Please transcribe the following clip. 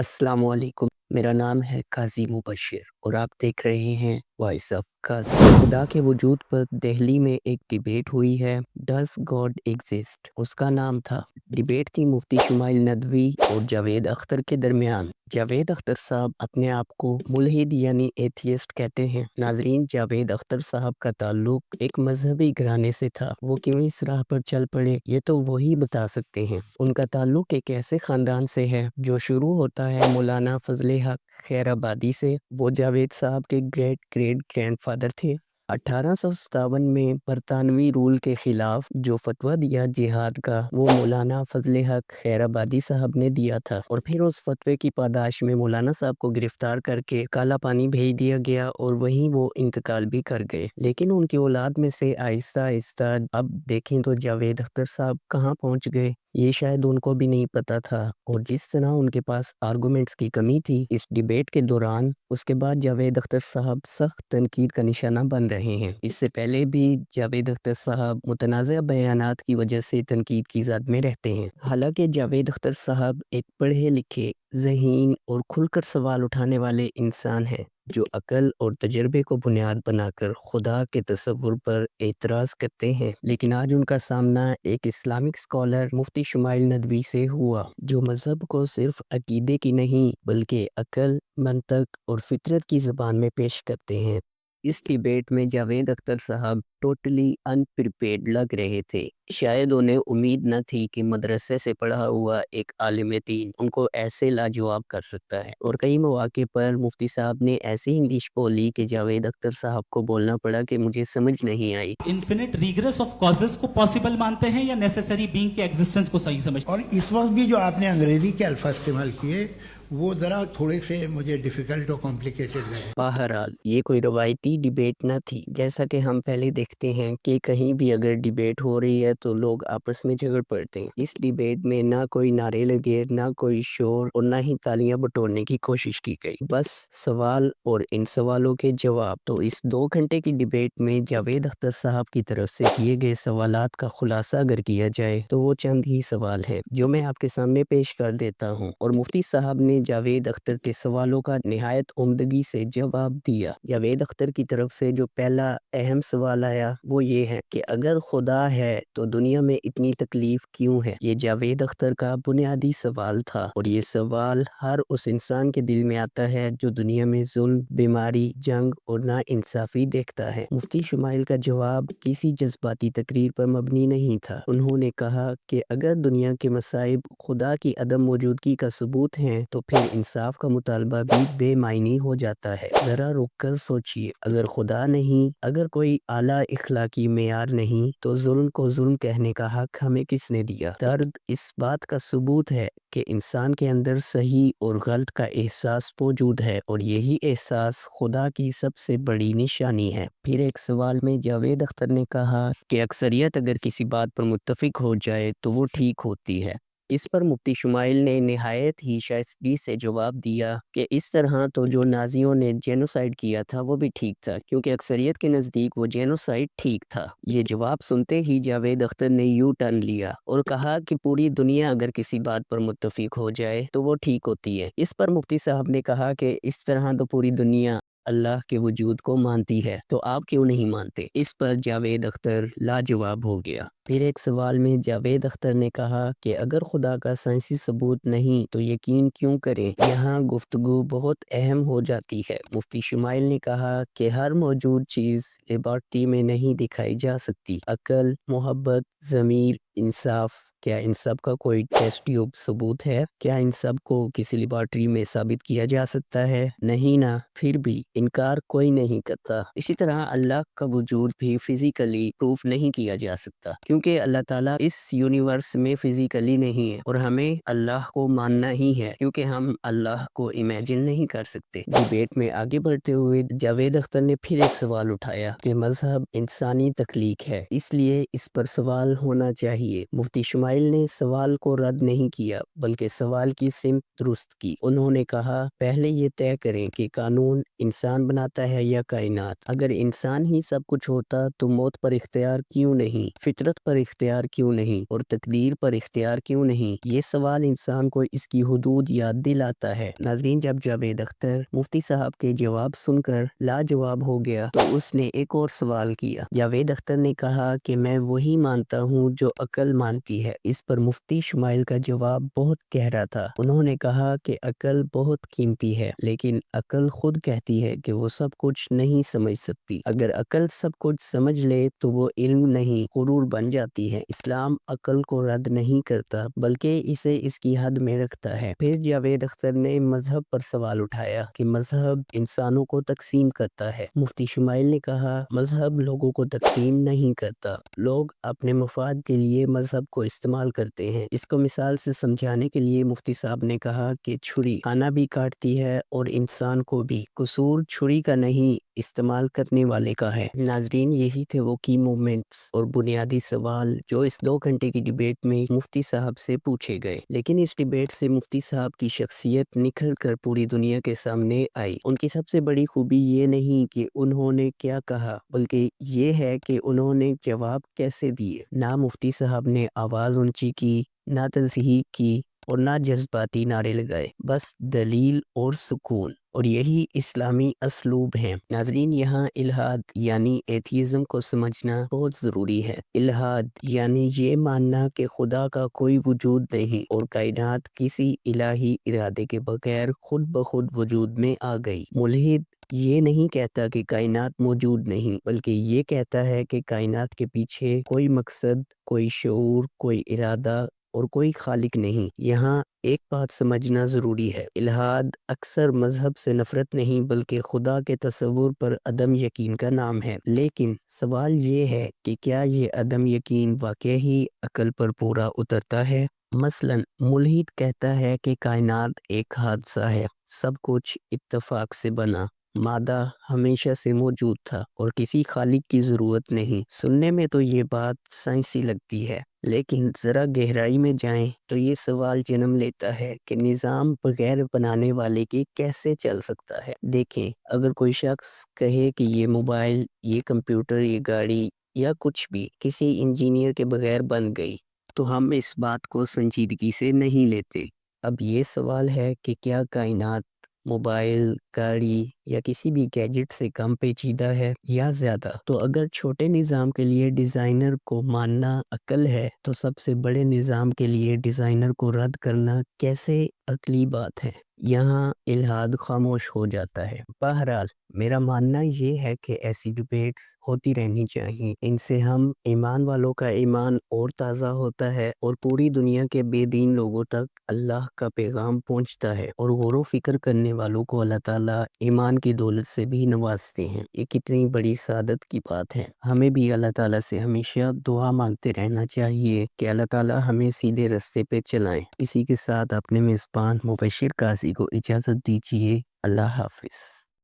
अस्सलाम वालेकुम। मेरा नाम है काजी मुबशिर और आप देख रहे हैं वॉइस ऑफ काजी। खुदा के वजूद पर दिल्ली में एक डिबेट हुई है, डज गॉड एग्जिस्ट। उसका नाम था, डिबेट थी मुफ्ती शुमाइल नदवी और जावेद अख्तर के दरमियान। जावेद अख्तर साहब अपने आप को मुल्हिद यानी एथियस्ट कहते हैं। नाजरीन, जावेद अख्तर साहब का ताल्लुक एक मजहबी घराने से था। वो क्यों इस राह पर चल पड़े ये तो वही बता सकते हैं। उनका ताल्लुक एक ऐसे ख़ानदान से है जो शुरू होता है मौलाना फजले हक खैराबादी से। वो जावेद साहब के ग्रेट ग्रेट ग्रैंडफादर थे। 1857 में बरतानवी रूल के खिलाफ जो फतवा दिया जिहाद का, वो मौलाना फजले हक खैराबादी साहब ने दिया था। और फिर उस फतवे की पादाश में मौलाना साहब को गिरफ्तार करके काला पानी भेज दिया गया और वहीं वो इंतकाल भी कर गए। लेकिन उनकी औलाद में से आहिस्ता आहिस्ता अब देखें तो जावेद अख्तर साहब कहाँ पहुँच गए ये शायद उनको भी नहीं पता था। और जिस तरह उनके पास आर्गूमेंट्स की कमी थी इस डिबेट के दौरान, उसके बाद जावेद अख्तर साहब सख्त तनकीद का निशाना बन रहे हैं। इससे पहले भी जावेद अख्तर साहब मुतनाज़ा बयानात की वजह से तनकीद की ज़द में रहते हैं। हालांकि जावेद अख्तर साहब एक पढ़े लिखे, ज़हीन और खुलकर सवाल उठाने वाले इंसान हैं जो अकल और तजर्बे को बुनियाद बनाकर खुदा के तसव्वुर पर एतराज़ करते हैं। लेकिन आज उनका सामना एक इस्लामिक स्कॉलर मुफ्ती शुमाइल नदवी से हुआ जो मज़हब को सिर्फ अकीदे की नहीं बल्कि अकल, मंतक और फितरत की ज़बान में पेश करते हैं। इस डिबेट में जावेद अख्तर साहब टोटली अनप्रिपेयर्ड लग रहे थे। शायद उन्हें उम्मीद न थी कि मदरसे से पढ़ा हुआ एक आलिम दीन उनको ऐसे लाजवाब कर सकता है। और कई मौके पर मुफ्ती साहब ने ऐसी इंग्लिश बोली कि जावेद अख्तर साहब को बोलना पड़ा कि मुझे समझ नहीं आई। इन्फिनिट रिग्रेस ऑफ कॉजेस को पॉसिबल मानते हैं या नेसेसरी बीइंग के एग्जिस्टेंस को सही समझते हैं? और इस वक्त भी जो आपने अंग्रेजी के अल्फाज इस्तेमाल किए वो ज़रा थोड़े से मुझे डिफ़िकल्ट और कॉम्प्लिकेटेड लगे। बहरहाल ये कोई रवायती डिबेट न थी। जैसा कि हम पहले देखते हैं कि कहीं भी अगर डिबेट हो रही है तो लोग आपस में झगड़ पड़ते हैं। इस डिबेट में ना कोई नारे लगे, ना कोई शोर और ना ही तालियां बटोरने की कोशिश की गई। बस सवाल और इन सवालों के जवाब। तो इस 2 घंटे की डिबेट में जावेद अख्तर साहब की तरफ से किए गए सवालात का खुलासा अगर किया जाए तो वो चंद ही सवाल है जो मैं आपके सामने पेश कर देता हूँ। और मुफ्ती साहब ने जावेद अख्तर के सवालों का निहायत उम्दगी से जवाब दिया। जावेद अख्तर की तरफ से जो पहला अहम सवाल आया वो ये है कि अगर खुदा है तो दुनिया में इतनी तकलीफ क्यों है। ये जावेद अख्तर का बुनियादी सवाल था और ये सवाल हर उस इंसान के दिल में आता है जो दुनिया में जुल्म, बीमारी, जंग और नाइंसाफी देखता है। मुफ्ती शुमाइल का जवाब किसी जज्बाती तकरीर पर मबनी नहीं था। उन्होंने कहा कि अगर दुनिया के मसाइब खुदा की अदम मौजूदगी का सबूत हैं तो फिर इंसाफ का मुतालबा भी बेमायनी हो जाता है। ज़रा रुक कर सोचिए, अगर खुदा नहीं, अगर कोई आला इखलाकी मेयार नहीं तो जुल्म को जुल्म कहने का हक हमें किसने दिया। दर्द इस बात का सबूत है कि इंसान के अंदर सही और गलत का एहसास मौजूद है और यही एहसास खुदा की सबसे बड़ी निशानी है। फिर एक सवाल में जावेद अख्तर ने कहा कि अक्सरियत अगर किसी बात पर मुत्तफिक हो जाए तो वो ठीक होती है। इस पर मुफ्ती शुमाइल ने निहायत ही शाइस्तगी से जवाब दिया कि इस तरह तो जो नाजियों ने जेनोसाइड किया था वो भी ठीक था, क्योंकि अक्सरियत के नज़दीक वो जेनोसाइड ठीक था। ये जवाब सुनते ही जावेद अख्तर ने यू टर्न लिया और कहा कि पूरी दुनिया अगर किसी बात पर मुत्तफिक हो जाए तो वो ठीक होती है। इस पर मुफ्ती साहब ने कहा कि इस तरह तो पूरी दुनिया अल्लाह के वजूद को मानती है, तो आप क्यों नहीं मानते। इस पर जावेद अख्तर लाजवाब हो गया। फिर एक सवाल में जावेद अख्तर ने कहा कि अगर खुदा का साइंसी सबूत नहीं तो यकीन क्यों करें। यहाँ गुफ्तगू बहुत अहम हो जाती है। मुफ्ती शुमाइल ने कहा कि हर मौजूद चीज़ लेबॉर्ट्री में नहीं दिखाई जा सकती। अकल, मोहब्बत, ज़मीर, इंसाफ, क्या इन सब का कोई टेस्ट ट्यूब सबूत है? क्या इन सब को किसी लेबॉर्ट्री में साबित किया जा सकता है? नहीं ना। फिर भी इनकार कोई नहीं करता। इसी तरह अल्लाह का वजूद भी फिजिकली प्रूफ नहीं किया जा सकता, क्योंकि अल्लाह ताला इस यूनिवर्स में फिजिकली नहीं है और हमें अल्लाह को मानना ही है, क्योंकि हम अल्लाह को इमेजिन नहीं कर सकते। डिबेट में आगे बढ़ते हुए जावेद अख्तर ने फिर एक सवाल उठाया कि मजहब इंसानी तख्लीक है, इसलिए इस पर सवाल होना चाहिए। मुफ्ती शुमाइल اسماعیل نے سوال کو رد نہیں کیا بلکہ سوال کی سمت درست کی۔ انہوں نے کہا پہلے یہ طے کریں کہ قانون انسان بناتا ہے یا کائنات۔ اگر انسان ہی سب کچھ ہوتا تو موت پر اختیار کیوں نہیں، فطرت پر اختیار کیوں نہیں اور تقدیر پر اختیار کیوں نہیں؟ یہ سوال انسان کو اس کی حدود یاد دلاتا ہے۔ ناظرین، جب جاوید اختر مفتی صاحب کے جواب سن کر لاجواب ہو گیا تو اس نے ایک اور سوال کیا۔ جاوید اختر نے کہا کہ میں وہی مانتا ہوں جو عقل مانتی ہے۔ اس پر مفتی شمائل کا جواب بہت گہرا تھا۔ انہوں نے کہا کہ عقل بہت قیمتی ہے لیکن عقل خود کہتی ہے کہ وہ سب کچھ نہیں سمجھ سکتی۔ اگر عقل سب کچھ سمجھ لے تو وہ علم نہیں، غرور بن جاتی ہے۔ اسلام عقل کو رد نہیں کرتا بلکہ اسے اس کی حد میں رکھتا ہے۔ پھر جاوید اختر نے مذہب پر سوال اٹھایا کہ مذہب انسانوں کو تقسیم کرتا ہے۔ مفتی شمائل نے کہا مذہب لوگوں کو تقسیم نہیں کرتا، لوگ اپنے مفاد کے لیے مذہب کو استعمال کرتے ہیں۔ اس کو مثال سے سمجھانے کے لیے مفتی صاحب نے کہا کہ چھری کھانا بھی کاٹتی ہے اور انسان کو بھی، قصور چھری کا نہیں استعمال کرنے والے کا ہے۔ ناظرین، یہی تھے وہ کی مومنٹس اور بنیادی سوال جو اس 2 گھنٹے کی ڈیبیٹ میں مفتی صاحب سے پوچھے گئے، لیکن اس ڈیبیٹ سے مفتی صاحب کی شخصیت نکھر کر پوری دنیا کے سامنے آئی۔ ان کی سب سے بڑی خوبی یہ نہیں کہ انہوں نے کیا کہا بلکہ یہ ہے کہ انہوں نے جواب کیسے دیے۔ نہ مفتی صاحب نے آواز اونچی کی، نہ تنزیح کی اور نہ جذباتی نعرے لگائے، بس دلیل اور سکون، اور یہی اسلامی اسلوب ہے۔ ناظرین، یہاں الہاد یعنی ایتھیزم کو سمجھنا بہت ضروری ہے۔ الہاد یعنی یہ ماننا کہ خدا کا کوئی وجود نہیں اور کائنات کسی الہی ارادے کے بغیر خود بخود وجود میں آ گئی۔ ملحد یہ نہیں کہتا کہ کائنات موجود نہیں بلکہ یہ کہتا ہے کہ کائنات کے پیچھے کوئی مقصد، کوئی شعور، کوئی ارادہ اور کوئی خالق نہیں۔ یہاں ایک بات سمجھنا ضروری ہے، الہاد اکثر مذہب سے نفرت نہیں بلکہ خدا کے تصور پر عدم یقین کا نام ہے۔ لیکن سوال یہ ہے کہ کیا یہ عدم یقین واقعی ہی عقل پر پورا اترتا ہے؟ مثلاً ملحد کہتا ہے کہ کائنات ایک حادثہ ہے، سب کچھ اتفاق سے بنا، مادہ ہمیشہ سے موجود تھا اور کسی خالق کی ضرورت نہیں۔ سننے میں تو یہ بات سائنسی لگتی ہے لیکن ذرا گہرائی میں جائیں تو یہ سوال جنم لیتا ہے کہ نظام بغیر بنانے والے کے کیسے چل سکتا ہے؟ دیکھیں، اگر کوئی شخص کہے کہ یہ موبائل، یہ کمپیوٹر، یہ گاڑی یا کچھ بھی کسی انجینئر کے بغیر بن گئی تو ہم اس بات کو سنجیدگی سے نہیں لیتے۔ اب یہ سوال ہے کہ کیا کائنات موبائل، گاڑی یا کسی بھی گیجٹ سے کم پیچیدہ ہے یا زیادہ؟ تو اگر چھوٹے نظام کے لیے ڈیزائنر کو ماننا عقل ہے تو سب سے بڑے نظام کے لیے ڈیزائنر کو رد کرنا کیسے عقلی بات ہے؟ یہاں الہاد خاموش ہو جاتا ہے۔ بہرحال میرا ماننا یہ ہے کہ ایسی ڈیبیٹس ہوتی رہنی چاہیے، ان سے ہم ایمان والوں کا ایمان اور تازہ ہوتا ہے اور پوری دنیا کے بے دین لوگوں تک اللہ کا پیغام پہنچتا ہے اور غور و فکر کرنے والوں کو اللہ تعالیٰ ایمان کی دولت سے بھی نوازتے ہیں۔ یہ کتنی بڑی سعادت کی بات ہے۔ ہمیں بھی اللہ تعالیٰ سے ہمیشہ دعا مانگتے رہنا چاہیے کہ اللہ تعالیٰ ہمیں سیدھے راستے پہ چلائیں۔ اسی کے ساتھ اپنے میزبان مبشر قاضی کو اجازت دیجیے۔ اللہ حافظ۔